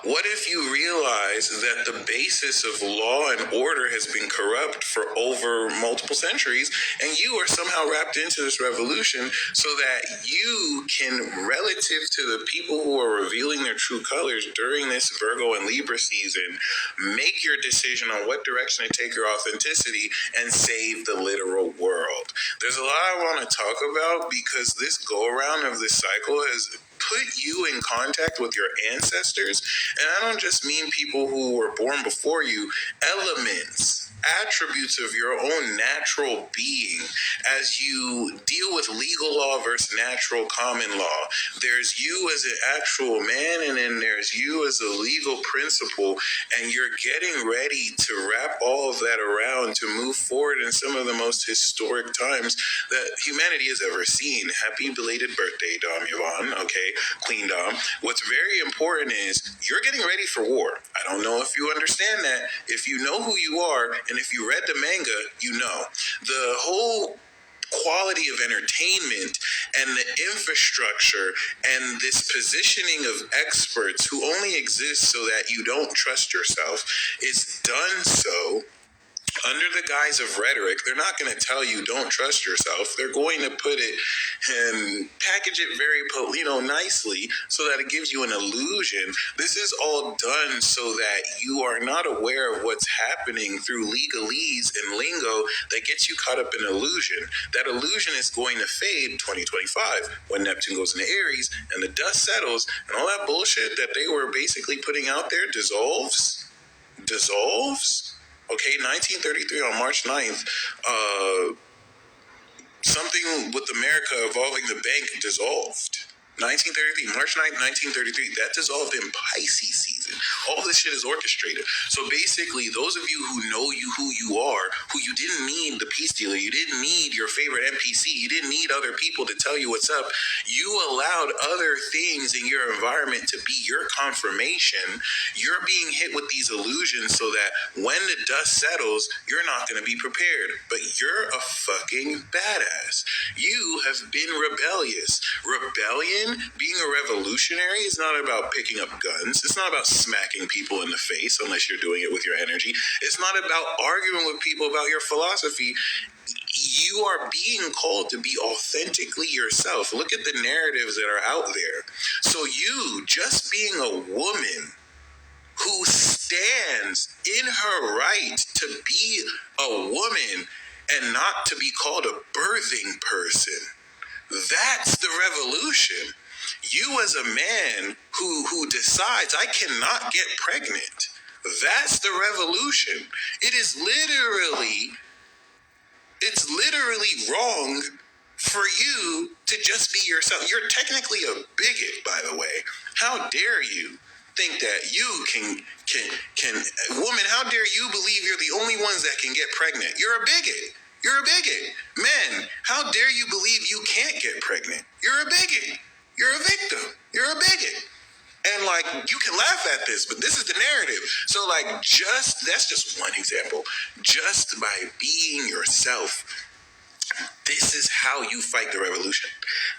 What if you realize that the basis of law and order has been corrupt for over multiple centuries, and you are somehow wrapped into this revolution so that you can, relative to the people who are revealing their true colors during this Virgo and Libra season, make your decision on what direction to take your authenticity and save the literal world. There's a lot I want to talk about because this go around of this cycle has put you in contact with your ancestors. And I don't just mean people who were born before you, elements, attributes of your own natural being as you deal with legal law versus natural common law. There's you as an actual man, and then there's you as a legal principle, and you're getting ready to wrap all of that around to move forward in some of the most historic times that humanity has ever seen. Happy belated birthday, Dom Yvonne, okay, Queen Dom. What's very important is you're getting ready for war. I don't know if you understand that. If you know who you are, and if you read the manga, you know. The whole quality of entertainment and the infrastructure and this positioning of experts who only exist so that you don't trust yourself is done so under the guise of rhetoric. They're not going to tell you don't trust yourself. They're going to put it and package it very, nicely so that it gives you an illusion. This is all done so that you are not aware of what's happening through legalese and lingo that gets you caught up in illusion. That illusion is going to fade 2025 when Neptune goes into Aries and the dust settles and all that bullshit that they were basically putting out there dissolves. Okay, 1933 on March 9th, something with America involving the bank dissolved. 1933, March 9th, 1933, that dissolved in Pisces season. All this shit is orchestrated. So basically, those of you who know who you are, who you didn't need the peace dealer, you didn't need your favorite NPC, you didn't need other people to tell you what's up, you allowed other things in your environment to be your confirmation. You're being hit with these illusions so that when the dust settles, you're not going to be prepared. But you're a fucking badass. You have been rebellious. Rebellion, being a revolutionary, is not about picking up guns. It's not about smacking people in the face unless you're doing it with your energy. It's not about arguing with people about your philosophy. You are being called to be authentically yourself. Look at the narratives that are out there. So you, just being a woman who stands in her right to be a woman and not to be called a birthing person, that's the revolution. You as a man who decides I cannot get pregnant, that's the revolution. It's literally wrong for you to just be yourself. You're technically a bigot, by the way. How dare you think that you can woman, how dare you believe you're the only ones that can get pregnant? You're a bigot. You're a bigot. Men, how dare you believe you can't get pregnant? You're a bigot. You're a victim. You're a bigot. And you can laugh at this, but this is the narrative. So that's just one example. Just by being yourself, this is how you fight the revolution.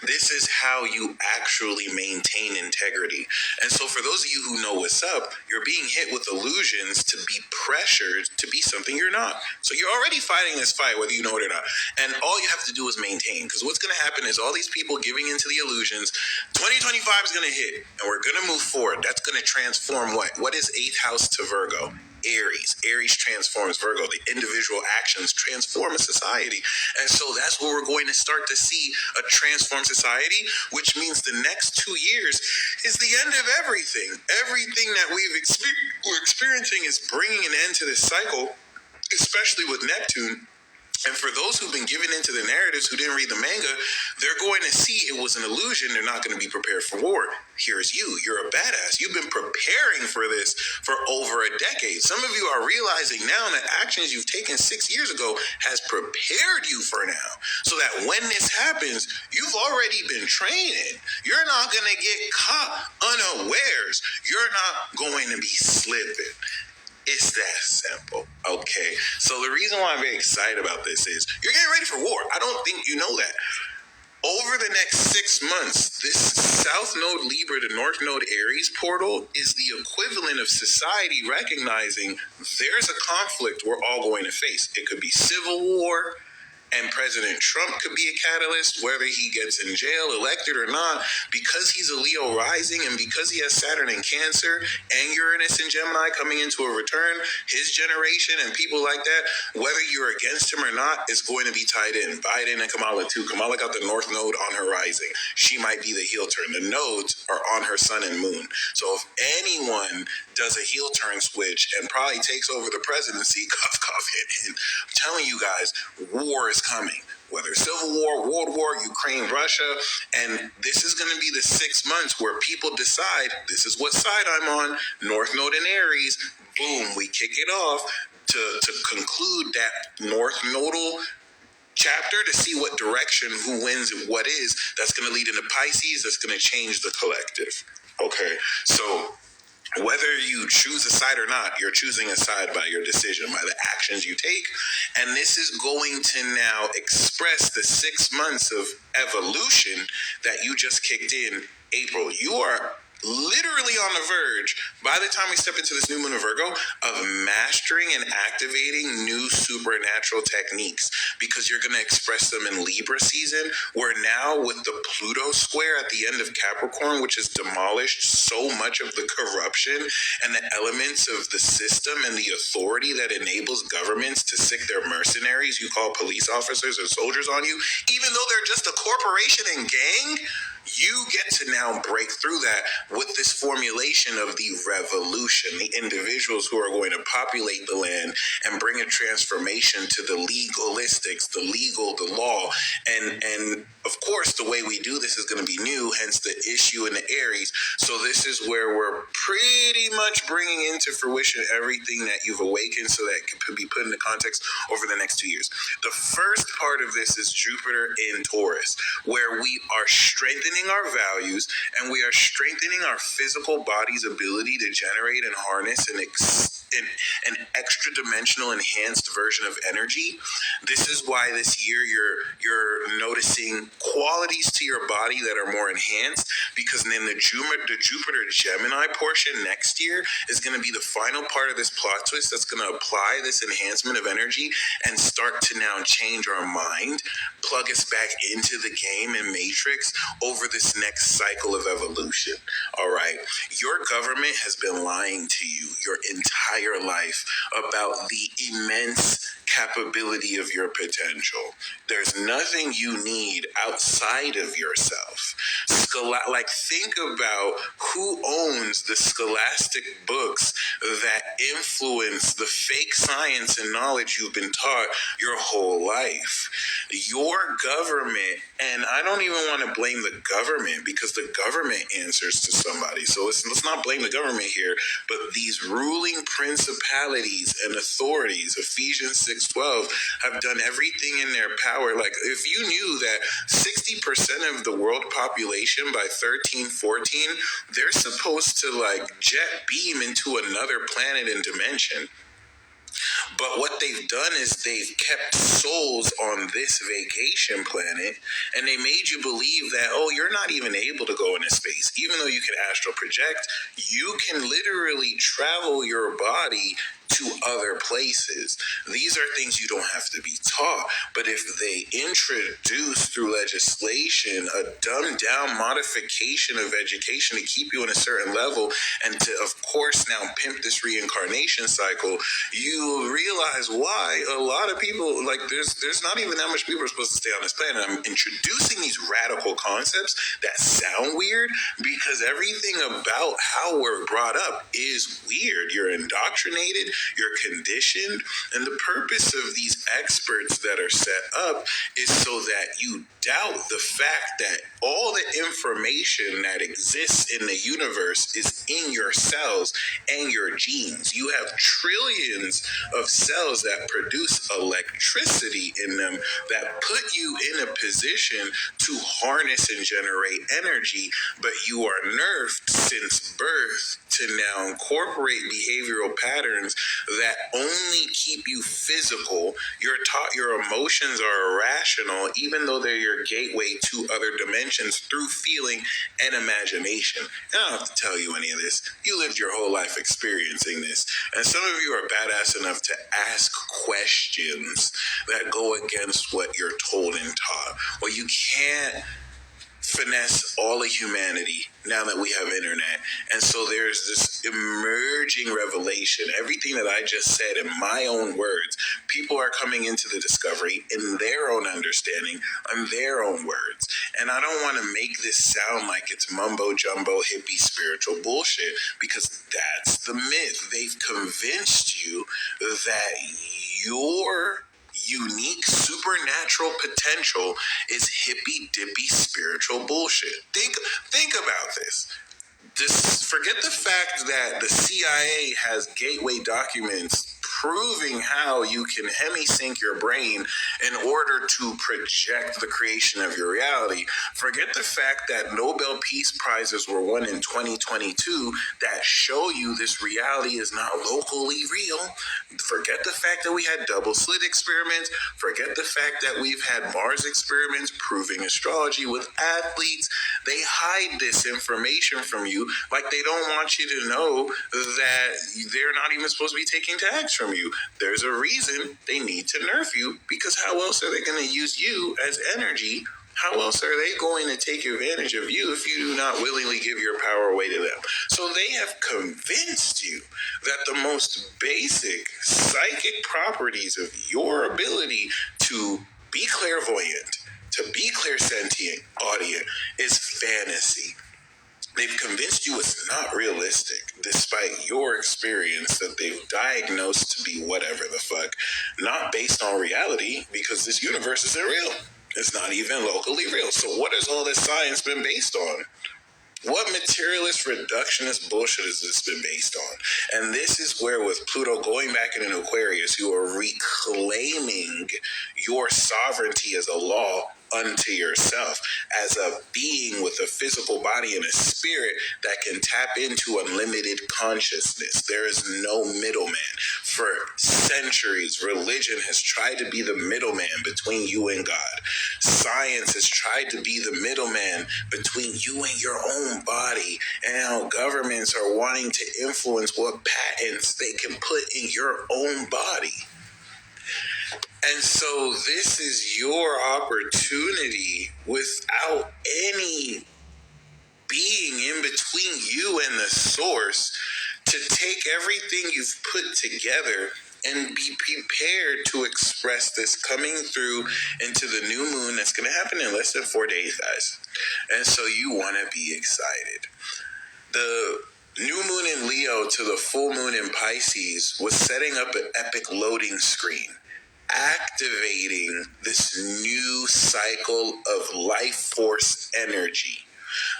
This is how you actually maintain integrity. And so for those of you who know what's up, you're being hit with illusions to be pressured to be something you're not. So you're already fighting this fight, whether you know it or not. And all you have to do is maintain. Because what's going to happen is all these people giving into the illusions, 2025 is going to hit, and we're going to move forward. That's going to transform what? What is 8th house to Virgo? Aries. Aries transforms Virgo. The individual actions transform a society. And so that's what we're going to start to see, a transformed society, which means the next 2 years is the end of everything. Everything that we're experiencing is bringing an end to this cycle, especially with Neptune. And for those who've been given into the narratives, who didn't read the manga, they're going to see it was an illusion. They're not going to be prepared for war. Here's you. You're a badass. You've been preparing for this for over a decade. Some of you are realizing now that actions you've taken 6 years ago has prepared you for now. So that when this happens, you've already been training. You're not going to get caught unawares. You're not going to be slipping. It's that simple, okay? So the reason why I'm very excited about this is you're getting ready for war. I don't think you know that. Over the next 6 months, this South Node Libra to North Node Aries portal is the equivalent of society recognizing there's a conflict we're all going to face. It could be civil war, and President Trump could be a catalyst, whether he gets in jail, elected or not, because he's a Leo rising and because he has Saturn in Cancer and Uranus in Gemini coming into a return, his generation and people like that, whether you're against him or not, is going to be tied in. Biden and Kamala too. Kamala got the North Node on her rising. She might be the heel turn. The nodes are on her sun and moon. So if anyone does a heel turn switch and probably takes over the presidency, cough, cough, hint, hint, I'm telling you guys, war is coming. Whether Civil War, World War, Ukraine, Russia, and this is going to be the 6 months where people decide this is what side I'm on, North Node and Aries, boom, we kick it off to conclude that North Nodal chapter to see what direction, who wins, and what is. That's going to lead into Pisces, that's going to change the collective. Okay, so whether you choose a side or not, you're choosing a side by your decision, by the actions you take. And this is going to now express the 6 months of evolution that you just kicked in April. You are literally on the verge, by the time we step into this new moon of Virgo, of mastering and activating new supernatural techniques, because you're going to express them in Libra season, where now with the Pluto square at the end of Capricorn, which has demolished so much of the corruption and the elements of the system and the authority that enables governments to sick their mercenaries you call police officers or soldiers on you, even though they're just a corporation and gang, you get to now break through that with this formulation of the revolution, the individuals who are going to populate the land and bring a transformation to the legalistics, the legal, the law. And of course, the way we do this is going to be new, hence the issue in the Aries. So this is where we're pretty much bringing into fruition everything that you've awakened so that it can be put into context over the next 2 years. The first part of this is Jupiter in Taurus, where we are strengthening our values and we are strengthening our physical body's ability to generate and harness an extra dimensional enhanced version of energy. This is why this year you're noticing qualities to your body that are more enhanced, because then the Jupiter Gemini portion next year is going to be the final part of this plot twist that's going to apply this enhancement of energy and start to now change our mind, plug us back into the game and matrix over this next cycle of evolution. All right. Your government has been lying to you your entire life about the immense capability of your potential. There's nothing you need outside of yourself. Think about who owns the scholastic books that influence the fake science and knowledge you've been taught your whole life. Your government, and I don't even want to blame the government because the government answers to somebody. So let's not blame the government here, but these ruling principalities and authorities, Ephesians 6:12, have done everything in their power. Like, if you knew that 60% of the world population by 1314, they're supposed to jet beam into another planet and dimension. But what they've done is they've kept souls on this vacation planet, and they made you believe that, oh, you're not even able to go into space. Even though you can astral project, you can literally travel your body to other places. These are things you don't have to be taught. But if they introduce through legislation a dumbed down modification of education to keep you in a certain level and to, of course, now pimp this reincarnation cycle, you realize why a lot of people, there's not even that much people are supposed to stay on this planet. I'm introducing these radical concepts that sound weird because everything about how we're brought up is weird. You're indoctrinated, you're conditioned, and the purpose of these experts that are set up is so that you doubt the fact that all the information that exists in the universe is in your cells and your genes. You have trillions of cells that produce electricity in them that put you in a position to harness and generate energy, but you are nerfed since birth to now incorporate behavioral patterns that only keep you physical. You're taught your emotions are irrational, even though they're your gateway to other dimensions through feeling and imagination. And I don't have to tell you any of this. You lived your whole life experiencing this. And some of you are badass enough to ask questions that go against what you're told and taught. Well, you can't finesse all of humanity now that we have internet. And so there's this emerging revelation. Everything that I just said in my own words, people are coming into the discovery in their own understanding, on their own words. And I don't want to make this sound like it's mumbo jumbo hippie spiritual bullshit, because that's the myth. They've convinced you that your unique supernatural potential is hippy dippy spiritual bullshit. Think about this. Forget the fact that the CIA has gateway documents proving how you can hemisync your brain in order to project the creation of your reality. Forget the fact that Nobel Peace Prizes were won in 2022 that show you this reality is not locally real. Forget the fact that we had double slit experiments. Forget the fact that we've had Mars experiments proving astrology with athletes. They hide this information from you like they don't want you to know that they're not even supposed to be taking tags from you. There's a reason they need to nerf you, because how else are they going to use you as energy? How else are they going to take advantage of you if you do not willingly give your power away to them? So they have convinced you that the most basic psychic properties of your ability to be clairvoyant, to be clairsentient, audient, is fantasy. They've convinced you it's not realistic, despite your experience that they've diagnosed to be whatever the fuck, not based on reality, because this universe isn't real. It's not even locally real. So what has all this science been based on? What materialist reductionist bullshit has this been based on? And this is where, with Pluto going back in an Aquarius, you are reclaiming your sovereignty as a law unto yourself, as a being with a physical body and a spirit that can tap into unlimited consciousness. There is no middleman. For centuries, religion has tried to be the middleman between you and God. Science has tried to be the middleman between you and your own body. And now governments are wanting to influence what patents they can put in your own body. And so this is your opportunity, without any being in between you and the source, to take everything you've put together and be prepared to express this coming through into the new moon that's going to happen in less than 4 days, guys. And so you want to be excited. The new moon in Leo to the full moon in Pisces was setting up an epic loading screen, activating this new cycle of life force energy.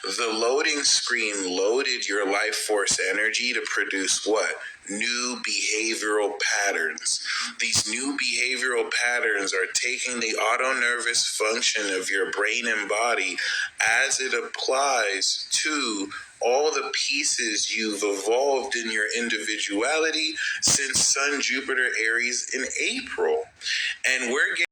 The loading screen loaded your life force energy to produce what? New behavioral patterns. These new behavioral patterns are taking the autonervous function of your brain and body as it applies to all the pieces you've evolved in your individuality since Sun, Jupiter, Aries in April. And we're getting